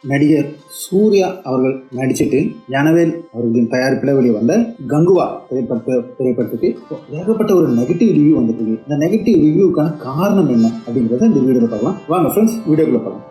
நடிகர் சூர்யா அவர்கள் நடிச்சிட்டு ஞானவேல் அவர்களின் தயாரிப்பில் வெளியே வந்த கங்குவா திரைப்படத்துக்கு ஏகப்பட்ட ஒரு நெகட்டிவ் ரிவ்யூ வந்துட்டு இருக்கு. இந்த நெகட்டிவ் ரிவ்யூக்கான காரணம் என்ன அப்படிங்கிறத இந்த வீடியோவில் பார்க்கலாம். வாங்க ஃப்ரெண்ட்ஸ், வீடியோக்குள்ள பார்க்கலாம்.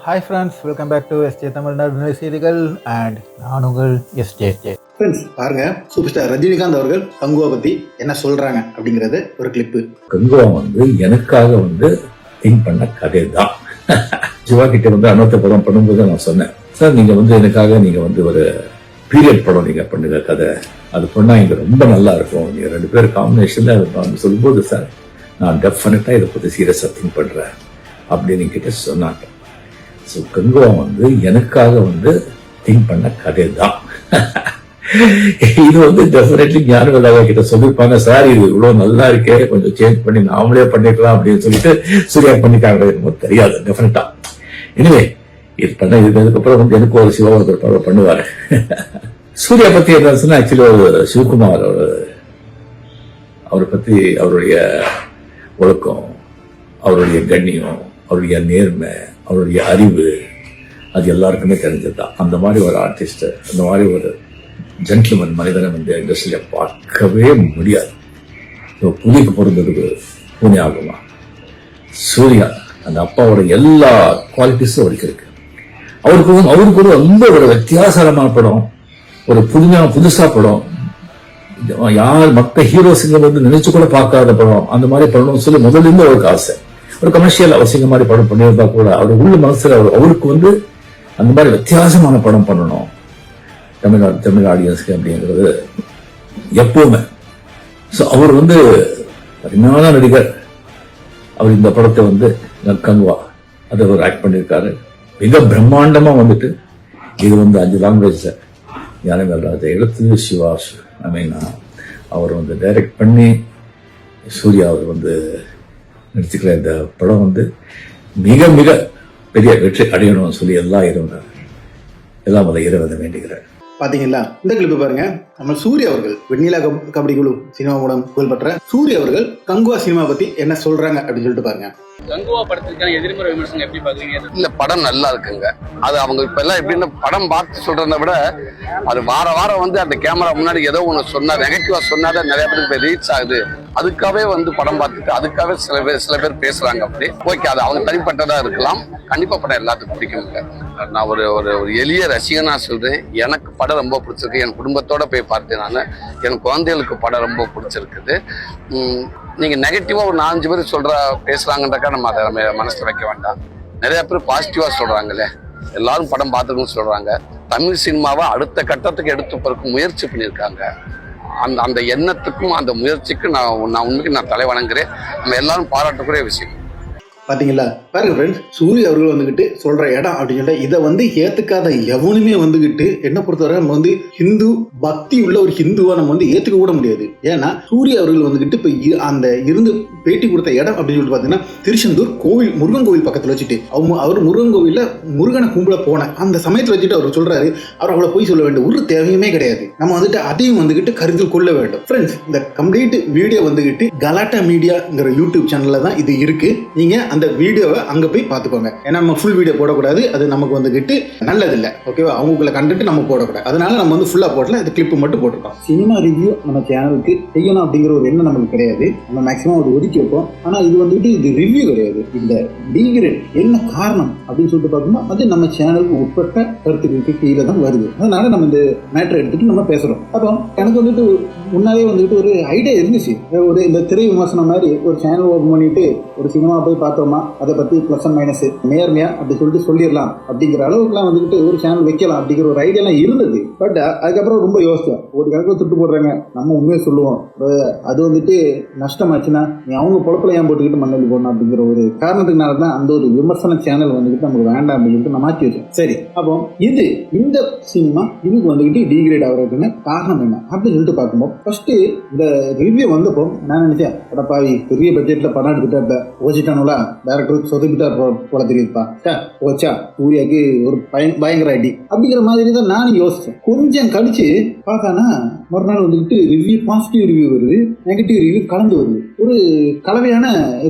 Hi friends, welcome back to SJ Tamil Nadu செய்திகள் அண்ட் நான் உங்கள் எஸ்ஜே. ஃப்ரெண்ட்ஸ் பாருங்க, சூப்பர் ஸ்டார் ரஜினிகாந்த் அவர்கள் கங்குவா பத்தி என்ன சொல்றாங்க அப்படிங்கறது ஒரு கிளிப்பு. கங்குவா எனக்காக திங்க் பண்ண கதை தான். சிவா கிட்ட அனர்த்த படம் பண்ணும்போது நான் சொன்னேன், சார் நீங்க எனக்காக நீங்க ஒரு பீரியட் படம் நீங்க பண்ணுங்க கதை, அது பண்ணா இங்க ரொம்ப நல்லா இருக்கும், நீங்க 2 பேர் காம்பினேஷன்ல சொல்லும்போது சார் நான் டெஃபினட்டா இதை பத்தி சீரியஸா திங்க் பண்றேன் அப்படின்னு கிட்ட சொன்னாங்க. ஸோ கங்குவா எனக்காக திங்க் பண்ண கதை தான். இது டெஃபினெட்லி ஞானவேல் கிட்ட சொல்லியிருப்பாங்க, சார் இது இவ்வளவு நல்லா இருக்கே, கொஞ்சம் சேஞ்ச் பண்ணி நாமளே பண்ணிக்கலாம் அப்படின்னு சொல்லிட்டு சூர்யா பண்ணிட்டாங்க தெரியாது டெஃபினட்டா. எனிவே இது பண்ண இதுக்கப்புறம் எனக்கு ஒரு சிவா ஒரு படம் பண்ணுவாரு. சூர்யா பத்தி என்ன சொன்னா, ஆக்சுவலி ஒரு சிவகுமார் அவரை பத்தி அவருடைய ஒழுக்கம், அவருடைய கண்ணியம், அவருடைய நேர்மை, அவருடைய அறிவு அது எல்லாருக்குமே தெரிஞ்சதுதான். அந்த மாதிரி ஒரு ஆர்டிஸ்ட், அந்த மாதிரி ஒரு ஜென்டில்மேன் மனிதனை இண்டஸ்ட்ரியில பார்க்கவே முடியாது. புலிக்கு பிறந்ததுக்கு பூனே ஆகுமா? சூர்யா அந்த அப்பாவோட எல்லா குவாலிட்டிஸும் அவருக்கு இருக்கு. அவருக்கு ஒரு ரொம்ப ஒரு வித்தியாசமான படம், ஒரு புதுசா படம், யார் மற்ற ஹீரோஸுங்க நினைச்சு கூட பார்க்காத படம், அந்த மாதிரி படம்னு சொல்லி முதல்ல இருந்து அவருக்கு ஆசை. ஒரு கமர்ஷியல் அவசியம் மாதிரி படம் பண்ணியிருந்தா கூட அவர் உள்ள மனசுல அவருக்கு அந்த மாதிரி வித்தியாசமான படம் பண்ணணும் தமிழ் ஆடியன்ஸ்க்கு அப்படிங்கிறது எப்பவுமே. அவர் அருமையான நடிகர். அவர் இந்த படத்தை கங்குவா அதை அவர் ஆக்ட் பண்ணியிருக்காரு. மிக பிரம்மாண்டமா இது 5 லாங்குவேஜ் ஞானவேல் அதை எடுத்து சிவா அவர் டைரக்ட் பண்ணி சூர்யா அவர் நடிச்சுக்கிற இந்த படம் மிக மிக பெரிய வெற்றி அடையணும்னு சொல்லி எல்லாம் இறைவனை வேண்டுகிறேன். பாத்தீங்களா இந்த கிளிப்பு பாருங்க. நம்ம சூர்யா அவர்கள் வெண்ணிலா கபடி குழு சினிமா மூலம் புகழ்பெற்ற சூர்யா அவர்கள் கங்குவா சினிமா பத்தி என்ன சொல்றாங்க அப்படின்னு சொல்லிட்டு பாருங்க. கங்குவா படத்துக்கான எதிர்மறை விமர்சனம் எப்படி பாக்குறீங்க? இல்ல, படம் நல்லா இருக்குங்க. அது அவங்க இப்ப எல்லாம் எப்படின்னா படம் பார்த்து சொல்றதை விட அது வாரம் அந்த கேமரா முன்னாடி ஏதோ ஒண்ணு சொன்னா நெகட்டிவா சொன்னாதான் நிறைய பேருக்கு ரீச் ஆகுது. அதுக்காகவே படம் பார்த்துட்டு அதுக்காகவே சில பேர் பேசுறாங்க. அப்படி ஓகே, அது அவங்க தனிப்பட்டதா இருக்கலாம். கண்டிப்பா படம் எல்லாத்துக்கும் பிடிக்குங்க. நான் ஒரு எளிய ரசிகனா சொல்றேன், எனக்கு படம் ரொம்ப பிடிச்சிருக்கு. என் குடும்பத்தோட போய் பார்த்தேன். நான் என் குழந்தைகளுக்கு படம் ரொம்ப பிடிச்சிருக்குது. நீங்க நெகட்டிவா ஒரு 4-5 பேர் பேசுறாங்கன்றக்கா நம்ம அதை மனசுல வைக்க வேண்டாம். நிறைய பேர் பாசிட்டிவா சொல்றாங்களே, எல்லாரும் படம் பார்த்துக்கணும்னு சொல்றாங்க. தமிழ் சினிமாவை அடுத்த கட்டத்துக்கு எடுத்து போறதுக்கு முயற்சி பண்ணியிருக்காங்க. அந்த எண்ணத்துக்கும் அந்த முயற்சிக்கும் நான் உண்மைக்கு நான் தலை வணங்குறேன். நம்ம எல்லாரும் பாராட்டக்கூடிய விஷயம். பாத்தீங்களா பாருங்க ஃப்ரெண்ட்ஸ், சூர்யா அவர்கள் சொல்ற இடம் அப்படின்னு சொல்லிட்டு இதை ஏத்துக்காத எவனுமே என்ன பொறுத்தவரை நம்ம ஹிந்து பக்தி உள்ள ஒரு ஹிந்துவா நம்ம ஏத்துக்க கூட முடியாது. ஏன்னா சூர்யா அவர்கள் இப்ப அந்த இருந்து பேட்டி கொடுத்த இடம் அப்படின்னு சொல்லிட்டு பாத்தீங்கன்னா திருச்செந்தூர் கோவில், முருகன் கோவில் பக்கத்துல வச்சுட்டு அவர் முருகன் கோவில்ல முருகனை கும்பிட போன அந்த சமயத்துல வச்சுட்டு அவர் சொல்றாரு, அவர் அவ்வளவு போய் சொல்ல வேண்டும் ஒரு தேவையுமே கிடையாது. நம்ம அதையும் கருத்தில் கொள்ள வேண்டும். ஃப்ரெண்ட்ஸ், இந்த கம்ப்ளீட் வீடியோ கலாட்டா மீடியாங்கிற யூடியூப் சேனல்ல தான் இது இருக்கு. நீங்க அந்த வீடியோவை அங்க போய் பார்த்துக்கோங்க. ஏன்னா நம்ம ஃபுல் வீடியோ போடக்கூடாது, அது நமக்கு நல்லதில்லை. ஓகேவா? அவங்களுக்குள்ள கண்டென்ட் நம்ம போடக்கூடாது. அதனால நம்ம ஃபுல்லா போடல, இந்த கிளிப் மட்டும் போட்டுருக்கோம். சினிமா ரிவ்யூ நம்ம சேனலுக்கு செய்யணும் அப்படிங்கிற ஒரு எண்ணம் நமக்கு கிடையாது. நம்ம மேக்ஸிமம் ஒரு ஒதுக்கி வைப்போம். ஆனா இது ரிவ்யூ கிடையாது. இந்த டிகிரேட் என்ன காரணம் அப்படின்னு சொல்லிட்டு பார்க்கணும், அது நம்ம சேனலுக்கு உட்பட்ட கருத்துக்களுக்கு கீழே தான் வருது. அதனால நம்ம இந்த மேட்டரை எடுத்துட்டு நம்ம பேசுறோம். அப்போ எனக்கு முன்னாலே ஒரு ஐடியா இருந்துச்சு. இந்த திரை விமர்சனம் மாதிரி ஒரு சேனல் ஓபன் பண்ணிட்டு ஒரு சினிமா போய் பார்த்தோமா, அதை பத்தி பிளஸ் அண்ட் மைனஸ் நேர்மையா அப்படி சொல்லிடலாம் அப்படிங்கிற அளவுக்குலாம் ஒரு சேனல் வைக்கலாம் அப்படிங்கிற ஒரு ஐடியாலாம் இருந்தது. பட் அதுக்கப்புறம் ரொம்ப யோசிச்சேன். ஒரு கணக்கில் துட்டு போடுறாங்க, நம்ம உண்மையை சொல்லுவோம், அது நஷ்டமாச்சுன்னா நீ அவங்க பொழப்பில் ஏன் போட்டுக்கிட்டு மண்ணெல்லி போடணும் அப்படிங்கிற ஒரு காரணத்துக்குனால தான் அந்த ஒரு விமர்சன சேனல் நமக்கு வேண்டாம் அப்படின்னு நான் மாற்றி வச்சேன். சரி, அப்போ இந்த சினிமா இதுக்கு டிகிரேட் ஆகிறதுன்னு காரணம் என்ன அப்படின்னு சொல்லிட்டு பார்க்கும்போது ஃபர்ஸ்ட் இந்த ரிவ்யூ வந்தப்போ நான் நினைச்சேன், பாவி பெரிய பட்ஜெட்ல படம் எடுத்துட்டா ஓசிட்டானுல டேரக்டர் சொதப்பிட்டார் போல தெரியுதுப்பா, போச்சா சூர்யாவுக்கு ஒரு பயங்கர அடி அப்படிங்கிற மாதிரி தான் நானும் யோசிச்சேன். கொஞ்சம் கழிச்சு பார்த்தானா மறுநாள் வந்துக்கிட்டு ரிவ்யூ பாசிட்டிவ் ரிவ்யூ வருது, நெகட்டிவ் ரிவ்யூ கலந்து வருது, ஒரு கலவையான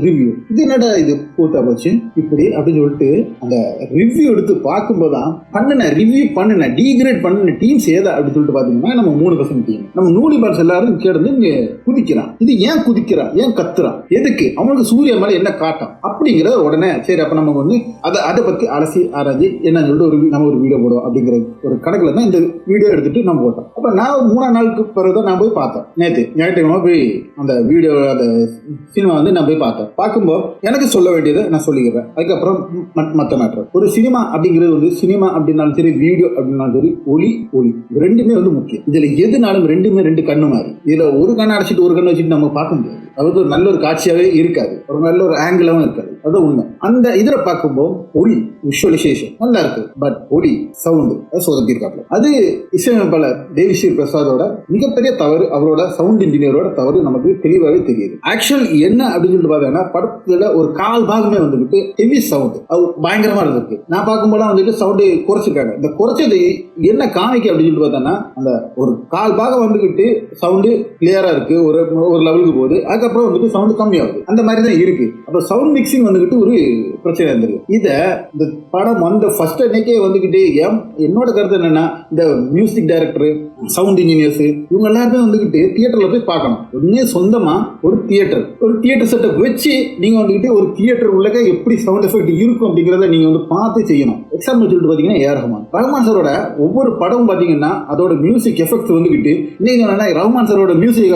ரிவ்யூ. இது என்னடா இது பூத்தா போச்சு இப்படி அப்படின்னு சொல்லிட்டு அந்த ரிவ்யூ எடுத்து பார்க்கும்போதுதான் ரிவ்யூ பண்ணின டீக்ரேட் பண்ணின டீம்ஸ் ஏதா அப்படின்னு சொல்லிட்டு பாத்தீங்கன்னா நம்ம 3% டீம். நம்ம நூலி பால்ஸ் எல்லாரும் கேட்டு இங்க குதிக்கிறான். இது ஏன் குதிக்கிறான், ஏன் கத்துறான், எதுக்கு, அவனுக்கு சூர்யா மேல என்ன காட்டம் அப்படிங்கிற உடனே சரி அப்ப நம்ம வந்து அதை பத்தி அலசி ஆராய்ச்சி என்னன்னு சொல்லிட்டு நம்ம ஒரு வீடியோ போடுவோம் அப்படிங்கிற ஒரு கணக்குல தான் இந்த வீடியோ எடுத்துட்டு நம்ம போட்டோம். அப்ப நான் 3 நாளுக்கு பிறகுதான் நான் போய் பார்த்தேன். நேற்று ஞாயிற்றுக்கிழமை போய் அந்த வீடியோ அந்த சினிமா வந்து நான் போய் பார்த்தேன். பார்க்கும்போது எனக்கு சொல்ல வேண்டியதை நான் சொல்லிக்கிறேன். அதுக்கப்புறம் மற்ற மேட்டர். ஒரு சினிமா அப்படிங்கிறது வந்து சினிமா அப்படின்னாலும் சரி, வீடியோ அப்படின்னாலும் சரி, ஒளி ரெண்டுமே வந்து முக்கியம். இதுல எதுனாலும் ரெண்டுமே 2 கண்ணு மாதிரி. இதுல ஒரு கண்ணை அடைச்சிட்டு ஒரு கண்ணை வச்சுட்டு நம்ம பார்க்க முடியாது. அது ஒரு நல்ல ஒரு காட்சியாவே இருக்காது, ஒரு நல்ல ஒரு ஆங்கிளாவும் இருக்காது. அது உண்மை. அந்த இதில் பார்க்கும்போது ஒளி விஷுவலைசேஷன் நல்லா இருக்கு, பட் ஒளி சவுண்டு அது சொதப்பியிருக்காப்ல. அது இசையமைப்பாளர் தேவிஸ்ரீ பிரசாதோட மிகப்பெரிய தவறு, அவரோட சவுண்ட் இன்ஜினியரோட தவறு நமக்கு தெளிவாகவே தெரியுது. ஆக்சுவல் என்ன அப்படின்னு சொல்லிட்டு பார்த்தீங்கன்னா படத்துல ஒரு 1/4 பாகமே வந்துட்டு ஹெவி சவுண்ட் அது பயங்கரமா இருந்திருக்கு. நான் பார்க்கும்போது வந்துட்டு சவுண்டு குறைச்சிருக்காங்க. இந்த குறைச்சது என்ன காமிக்க அப்படின்னு சொல்லிட்டு பார்த்தோன்னா அந்த ஒரு 1/4 பாகம் வந்துகிட்டு சவுண்டு கிளியரா இருக்கு, ஒரு லெவலுக்கு போகுது, அதுக்கப்புறம் வந்துட்டு சவுண்டு கம்மியாகுது. அந்த மாதிரி தான் இருக்கு. அப்போ சவுண்ட் மிக்சிங் வந்துகிட்டு ஒரு பிரச்சனை இருந்திருக்கு. இதை இந்த படம் வந்த ஃபர்ஸ்ட் அன்னைக்கே வந்துகிட்டு என்னோட கருத்து என்னன்னா இந்த மியூசிக் டைரக்டர், சவுண்ட் இன்ஜினியர்ஸ் இவங்க எல்லாருமே வந்துகிட்டு தியேட்டர்ல போய் பார்க்கணும். உடனே சொந்தமா ஒரு தியேட்டர் செட்டப் வச்சு நீங்க வந்துகிட்டு ஒரு தியேட்டர் உள்ளக எப்படி சவுண்ட் எஃபெக்ட் இருக்கும் அப்படிங்கிறத நீங்க வந்து பார்த்து செய்யணும். எக்ஸாம்பிள் சொல்லிட்டு பாத்தீங்கன்னா ஏஆர் ரஹ்மான் சாரோட ஒவ்வொரு படமும் பாத்தீங்கன்னா அதோட மியூசிக் எஃபெக்ட் வந்துகிட்டு நீங்க ரஹ்மான் சாரோட மியூசிக்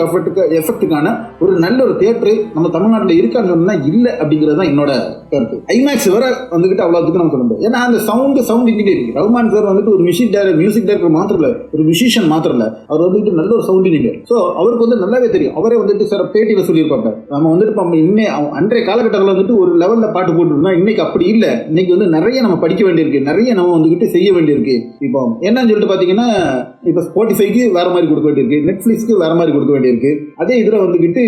எஃபெக்ட்டுக்கான ஒரு நல்ல ஒரு தியேட்டர் நம்ம தமிழ்நாட்டில் இருக்காங்கன்னா இல்ல அப்படிங்கிறது என்னோட கருத்து. ஐமேக்ஸ் வர வந்துகிட்டு அவ்வளவுக்கு நம்ம சொல்ல முடியும். ஏன்னா அந்த சவுண்ட் இன்ஜினியரிங் ரஹ்மான் சார் வந்துட்டு ஒரு மியூசிக் டைரக்டர் மாத்திரம் இல்ல, ஒரு மியூசிஷியன் மாத்திரம் இல்ல, அவர் வந்துட்டு நல்ல ஒரு சவுண்ட் இன்ஜினியர். ஸோ அவருக்கு வந்து நல்லாவே தெரியும். அவரே வந்துட்டு சார் பேட்டியில சொல்லியிருப்பாங்க, நம்ம வந்துட்டு அன்றைய காலகட்டத்தில் வந்துட்டு ஒரு லெவல்ல பாட்டு போட்டுருந்தோம், இன்னைக்கு அப்படி இல்லை. இன்னைக்கு வந்து நிறைய நம்ம படிக்க வேண்டியிருக்கு, நிறைய நம்ம வந்துகிட்டு செய்ய வேண்டியிருக்கு. இப்போ என்னன்னு சொல்லிட்டு பாத்தீங்கன்னா இப்போ ஸ்பாட்டிஃபைக்கு வேற மாதிரி கொடுக்க வேண்டியிருக்கு, நெட்ஃபிளிக்ஸ்க்கு வேற மாதிரி கொடுக்க வேண்டியிருக்கு, அதே இதுல வந்துகிட்டு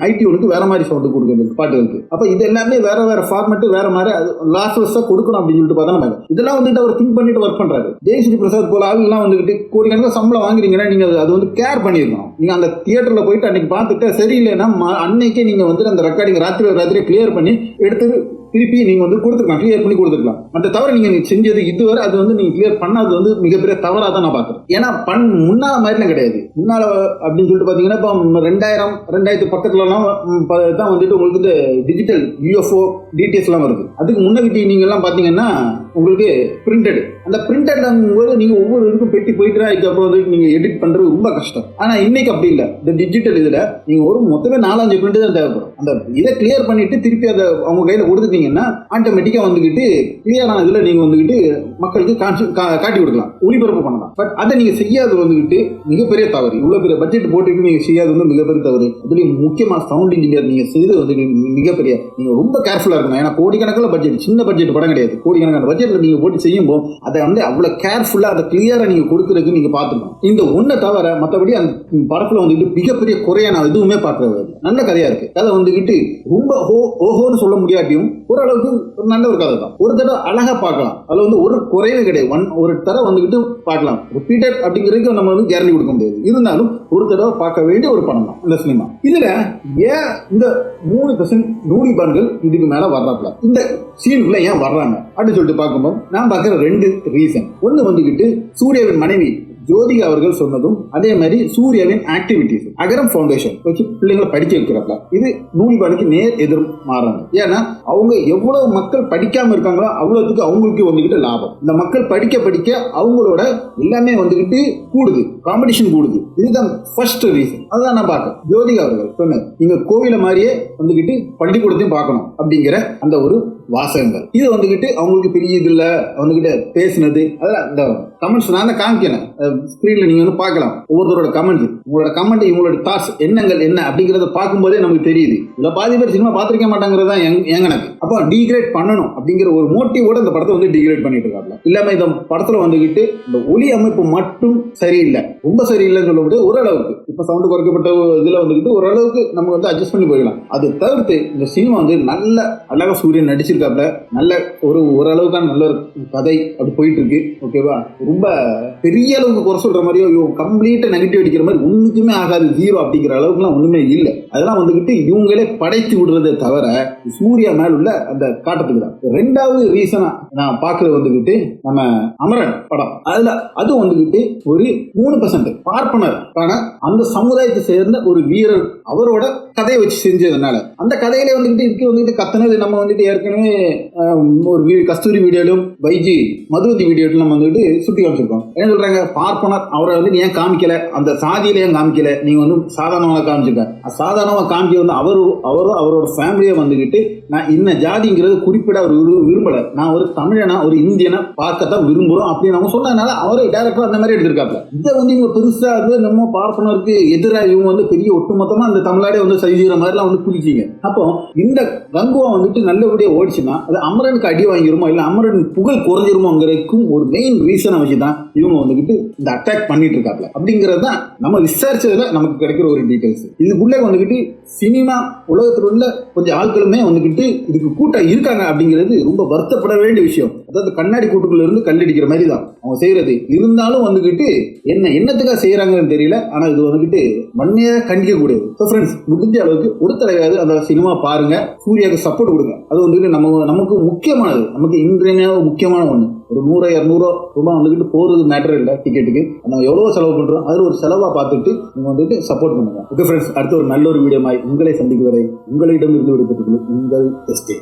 ஐடியூனுக்கு வேற மாதிரி சவுண்ட் கொடுக்க வேண்டியிருக்கு பாட்டுகளுக்கு. அப்ப இது எல்லாமே வேற வேற ஃபார்மேட் வேற மாதிரி லாஸ்லெஸ்ஸா கொடுக்கணும் அப்படின்னு சொல்லிட்டு பார்த்தா இதெல்லாம் வந்துட்டு அவர் திங்க் பண்ணிட்டு ஒர்க் பண்றாரு. தேவிஸ்ரீ பிரசாத் போல ஆளுலாம் வந்துகிட்டு கோடிக்கணக்கில் சம்பளம் வாங்குறீங்கன்னா நீங்க அது வந்து கேர் பண்ணிருக்கணும். நீங்க அந்த தியேட்டர்ல போயிட்டு அன்னைக்கு பார்த்துட்டு சரியில்லைன்னா அன்னைக்கே நீங்க வந்துட்டு அந்த ரெக்கார்டிங் ராத்திரி கிளியர் பண்ணி எடுத்து திருப்பி நீங்க வந்து கொடுத்துக்கலாம், கிளியர் பண்ணி கொடுத்துக்கலாம். அந்த தவிர நீங்க செஞ்சது இதுவரை அது வந்து நீங்க கிளியர் பண்ணாது வந்து மிகப்பெரிய தவறா தான் நான் பாக்குறேன். ஏன்னா முன்னால மாதிரிலாம் கிடையாது. முன்னால அப்படின்னு சொல்லிட்டு பாத்தீங்கன்னா இப்போ 2010 தான் வந்துட்டு உங்களுக்கு டிஜிட்டல் UFO டீடைல்ஸ் எல்லாம் வருது. அதுக்கு முன்னாடி நீங்க எல்லாம் பாத்தீங்கன்னா உங்களுக்கு பிரிண்டட், அந்த பிரிண்டட் போது நீங்க ஒவ்வொரு இதுக்கும் பெட்டி போயிட்டு அதுக்கப்புறம் வந்து நீங்க எடிட் பண்றது ரொம்ப கஷ்டம். ஆனா இன்னைக்கு அப்படி இல்லை. இந்த டிஜிட்டல் இதுல நீங்க ஒரு மொத்தமே 4-5 பிரிண்ட் தான் தேவைப்படும். அந்த இதை கிளியர் பண்ணிட்டு திருப்பி அதை அவங்க கையில கொடுத்துட்டீங்கன்னா ஆட்டோமேட்டிக்கா வந்துகிட்டு கிளியரான இதுல நீங்க வந்துகிட்டு மக்களுக்கு காட்டி கொடுக்கலாம், ஒளிபரப்பு பண்ணலாம். பட் அதை நீங்க செய்யாது வந்துகிட்டு மிகப்பெரிய தவறு. இவ்வளவு பெரிய பட்ஜெட் போட்டுட்டு நீங்க செய்யாது வந்து மிகப்பெரிய தவறு. அதுலயும் முக்கியமா சவுண்ட் இன்ஜினியர் நீங்க செய்து வந்து மிகப்பெரிய நீங்க ரொம்ப கேர்ஃபுல்லா இருக்கணும். ஏன்னா கோடிக்கணக்கில் பட்ஜெட், சின்ன பட்ஜெட் படம் கிடையாது, கோடிக்கணக்கான பட்ஜெட்ல நீங்க போட்டு செய்யும் போது அதை வந்து அவ்வளவு கேர்ஃபுல்லா அதை கிளியரா நீங்க கொடுக்கறதுக்கு நீங்க பாத்துக்கணும். இந்த ஒன்றை தவிர மற்றபடி அந்த படத்துல வந்துட்டு மிகப்பெரிய குறைய நான் எதுவுமே பார்க்கறது. நல்ல கதையா இருக்கு. கதை வந்துகிட்டு ரொம்ப ஓஹோன்னு சொல்ல முடியாட்டியும் ஓரளவுக்கு ஒரு நல்ல ஒரு கதை தான். ஒரு தடவை அழகா பார்க்கலாம், அதுல வந்து ஒரு குறைவே கிடையாது. ஒரு தடவை வந்துகிட்டு பார்க்கலாம். ரிப்பீட்டட் அப்படிங்கிறதுக்கு நம்ம வந்து கேரண்டி கொடுக்க முடியாது. இருந்தாலும் ஒரு தடவை பார்க்க வேண்டிய ஒரு படம் தான் இந்த சினிமா. இதுல ஏன் இந்த 3% நூலிபான்கள் இதுக்கு மேல வர்றாப்ல, இந்த சீனுக்குள்ள ஏன் வர்றாங்க அப்படின்னு சொல்லிட்டு பார்க்கும்போது நான் பார்க்குற 2 ரீசன். ஒன்று வந்துகிட்டு சூர்யாவின் மனைவி ஜோதிகா அவர்கள் சொன்னதும், அதே மாதிரி சூர்யாவின் ஆக்டிவிட்டிஸ் அகரம் ஃபவுண்டேஷன் வச்சு பிள்ளைங்களை படிக்க வைக்கிறாங்க. இது நூலிபானுக்கு நேர் எதிர் மாறாங்க. ஏன்னா அவங்க எவ்வளவு மக்கள் படிக்காம இருக்காங்களோ அவ்வளவுக்கு அவங்களுக்கு வந்துகிட்டு லாபம். இந்த மக்கள் படிக்க அவங்களோட எல்லாமே வந்துகிட்டு கூடுது, காம்படிஷன் கூடுது. இதுதான் ஃபர்ஸ்ட் ரீசன். அதான் நான் பார்க்கறேன். ஜோதிகா அவர்கள் சொன்னது, நீங்க கோவில மாதிரியே வந்துகிட்டு பள்ளிக்கூடத்தையும் பார்க்கணும் அப்படிங்கிற அந்த ஒரு வாசகங்கள். இது வந்துகிட்டு அவங்களுக்கு பெரிய இதுல வந்துகிட்ட பேசினது அதெல்லாம் இந்த கமெண்ட்ஸ் நான் தான் காமிக்கிறேன். ஸ்கிரீன்ல நீங்க வந்து பார்க்கலாம் ஒவ்வொருத்தரோட கமெண்ட். உங்களோட கமெண்ட் இவங்களோட தாட்ஸ் எண்ணங்கள் என்ன அப்படிங்கறத பார்க்கும்போதே நமக்கு தெரியுது. இதுல பாதி பேர் சினிமா பார்த்திருக்க மாட்டாங்கிறது தான் எனக்கு. அப்போ டீக்ரேட் பண்ணணும் அப்படிங்கிற ஒரு மோட்டிவோட இந்த படத்தை வந்து டீக்ரேட் பண்ணிட்டு இருக்காங்க. இல்லாம இந்த படத்துல வந்துகிட்டு இந்த ஒலி அமைப்பு மட்டும் சரியில்லை, ரொம்ப சரியில்லைன்னு சொல்ல முடியாது. ஓரளவுக்கு இப்ப சவுண்ட் குறைக்கப்பட்ட இதுல வந்துகிட்டு ஓரளவுக்கு நம்ம வந்து அட்ஜஸ்ட் பண்ணி போயிடலாம். அது தவிர்த்து இந்த சினிமா வந்து நல்ல அழகா சூரியன் நடிச்சிருக்காப்ல, நல்ல ஓரளவுக்கான நல்ல ஒரு கதை அப்படி போயிட்டு இருக்கு. ஓகேவா, ரொம்ப பெரிய அளவுக்கு குறை சொல்ற மாதிரியோ கம்ப்ளீட்டா நெகட்டிவ் அடிக்கிற மாதிரி ஒண்ணுக்குமே ஆகாது, ஜீரோ அப்படிங்கிற அளவுக்குலாம் ஒண்ணுமே இல்லை. அதெல்லாம் வந்துகிட்டு இவங்களே படைத்து விடுறதை தவிர சூர்யா மேல உள்ள அந்த காட்டத்துக்கு தான். ரெண்டாவது ரீசனா நான் பாக்குறது வந்துகிட்டு நம்ம அமரன் படம். அது வந்துகிட்டு ஒரு 3% பார்ப்பனர் அந்த சமுதாயத்தை சேர்ந்த ஒரு வீரர் அவரோட கதையை வச்சு செஞ்சதுனால அந்த கதையில வந்துகிட்டு கத்தனது நம்ம வந்துட்டு ஏற்கனவே ஒரு கஸ்தூரி வீடியோலும் வைஜி மதுவதி வீடியோலும் நம்ம வந்துட்டு சுட்டி காமிச்சிருக்கோம். என்ன சொல்றாங்க, பார்ப்பனர் அவரை வந்து ஏன் காமிக்கல, அந்த சாதியில ஏன் காமிக்கல, நீங்க வந்து சாதாரணமாக காமிச்சிருக்க. சாதாரணமாக காமிக்க வந்து அவரோட ஃபேமிலியை வந்துகிட்டு நான் இன்ன ஜாதிங்கிறது குறிப்பிட அவர் விரும்பல, நான் ஒரு தமிழனா ஒரு இந்தியனை பார்க்கத்தான் விரும்புறோம் அப்படின்னு அவங்க சொன்னதுனால அவரை டைரக்டா அந்த மாதிரி எடுத்திருக்காப்ல. இதை வந்து இவங்க பெருசா வந்து நம்ம பார்ப்பனருக்கு எதிராக இவங்க வந்து பெரிய ஒட்டுமொத்தமா அந்த தமிழ்நாடே வந்து செய்கிற மாதிரிலாம் வந்து குதிச்சிங்க. அப்போ இந்த கங்குவா வந்துட்டு நல்லபடியா ஓடிச்சுன்னா அது அமரனுக்கு அடி வாங்கிருமோ இல்ல அமரன் புகழ் குறைஞ்சிருமோங்கிறதுக்கும் ஒரு மெயின் ரீசனை வச்சுதான் இவங்க வந்துகிட்டு இந்த அட்டாக் பண்ணிட்டு இருக்காப்ல. அப்படிங்கிறது தான் நம்ம விசாரிச்சதுல நமக்கு கிடைக்கிற ஒரு டீடைல்ஸ். இதுக்குள்ளே வந்துகிட்டு சினிமா உலகத்தில் உள்ள கொஞ்சம் ஆட்களுமே வந்துகிட்டு இதுக்கு கூட்டம் இருக்காங்க அப்படிங்கிறது ரொம்ப வருத்தப்பட வேண்டிய விஷயம். அதாவது கண்ணாடி கூட்டுக்குள்ள இருந்து கல்லடிக்கிற மாதிரி தான் அவங்க செய்யறது. இருந்தாலும் வந்துகிட்டு என்னத்துக்காக செய்யறாங்கன்னு தெரியல. ஆனா இது வந்துகிட்டு வன்மையாக கண்டிக்க கூடியது. ஸோ ஃப்ரெண்ட்ஸ், முடிஞ்ச அளவுக்கு ஒரு தலைவாவது அந்த சினிமா பாருங்க, சூர்யாவுக்கு சப்போர்ட் கொடுங்க. அது வந்துட்டு நமக்கு முக்கியமானது, நமக்கு இன்றைய முக்கியமான ஒண்ணு. ஒரு 100-200 ரூபாய் வந்துட்டு போறது மேட்டர் இல்லை. டிக்கெட்டுக்கு நம்ம எவ்வளவு செலவு பண்றோம் அதில் ஒரு செலவா பார்த்துட்டு நீங்க வந்துட்டு சப்போர்ட் பண்ணுங்க. ஓகே ஃப்ரெண்ட்ஸ், அடுத்த ஒரு நல்ல ஒரு வீடியோ உங்களை சந்திக்கும் வரை உங்களிடம் இருந்து விடுபட்டுள்ளது உங்கள் எஸ்டே.